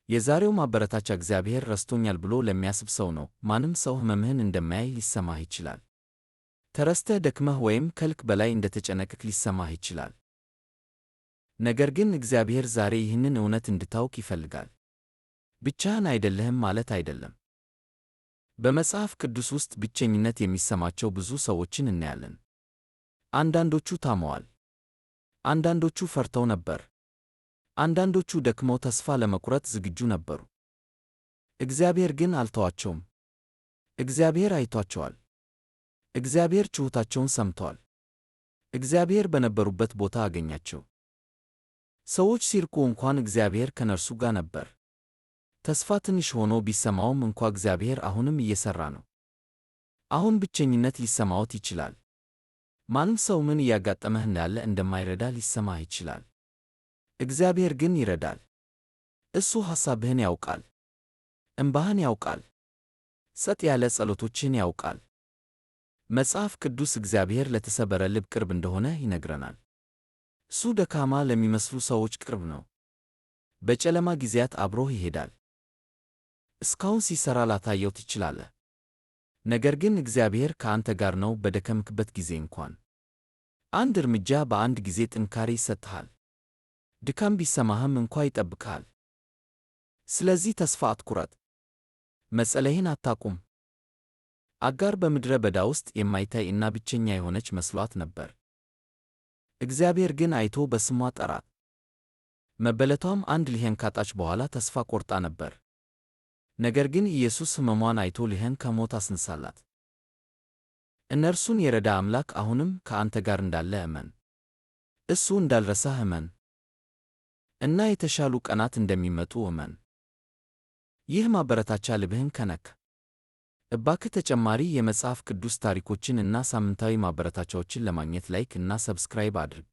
የዛሬው ማበረታቻ እግዚአብሔር ረስቶኛል ብሎ ለሚያስብ ሰው ነው። ማንም ሰው ሕመምህን እንደማያይ ሊሰማህ ይችላል። ተረስተህ ደክመህ ወይም ከልክ በላይ እንደተጨነቅክ ሊሰማህ ይችላል። ነገር ግን እግዚአብሔር ዛሬ ይህንን እውነት እንድታውቅ ይፈልጋል። ብቻህን አይደለህም ማለት አይደለም። በመጽሐፍ ቅዱስ ውስጥ ብቸኝነት የሚሰማቸው ብዙ ሰዎችን እናያለን። አንዳንዶቹ ታመዋል። አንዳንዶቹ ፈርተው ነበር። አንዳንዶቹ ደክመው ተስፋ ለመቁረጥ ዝግጁ ነበሩ። እግዚአብሔር ግን አልተዋቸውም። እግዚአብሔር አይቷቸዋል። እግዚአብሔር ጩኸታቸውን ሰምቷል። እግዚአብሔር በነበሩበት ቦታ አገኛቸው። ሰዎች ሲርቁ እንኳን እግዚአብሔር ከነርሱ ጋር ነበር። ተስፋ ትንሽ ሆኖ ቢሰማውም እንኳ እግዚአብሔር አሁንም እየሠራ ነው። አሁን ብቸኝነት ሊሰማዎት ይችላል። ማንም ሰው ምን እያጋጠመህ እንዳለ እንደማይረዳ ሊሰማህ ይችላል። እግዚአብሔር ግን ይረዳል። እሱ ሐሳብህን ያውቃል። እንባህን ያውቃል። ጸጥ ያለ ጸሎቶችህን ያውቃል። መጽሐፍ ቅዱስ እግዚአብሔር ለተሰበረ ልብ ቅርብ እንደሆነ ይነግረናል። እሱ ደካማ ለሚመስሉ ሰዎች ቅርብ ነው። በጨለማ ጊዜያት አብሮህ ይሄዳል። እስካሁን ሲሠራ ላታየው ትችላለህ። ነገር ግን እግዚአብሔር ከአንተ ጋር ነው። በደከምክበት ጊዜ እንኳን አንድ እርምጃ በአንድ ጊዜ ጥንካሬ ይሰጥሃል። ድካም ቢሰማህም እንኳ ይጠብቅሃል። ስለዚህ ተስፋ አትቁረጥ። መጸለይህን አታቁም። አጋር በምድረ በዳ ውስጥ የማይታይ እና ብቸኛ የሆነች መስሏት ነበር። እግዚአብሔር ግን አይቶ በስሟ ጠራት። መበለቷም አንድ ልጅን ካጣች በኋላ ተስፋ ቆርጣ ነበር። ነገር ግን ኢየሱስ ሕመሟን አይቶ ልጅን ከሞት አስነሳላት። እነርሱን የረዳ አምላክ አሁንም ከአንተ ጋር እንዳለ እመን። እሱ እንዳልረሳህ እመን እና የተሻሉ ቀናት እንደሚመጡ እመን። ይህ ማበረታቻ ልብህን ከነካ እባክህ ተጨማሪ የመጽሐፍ ቅዱስ ታሪኮችን እና ሳምንታዊ ማበረታቻዎችን ለማግኘት ላይክ እና ሰብስክራይብ አድርግ።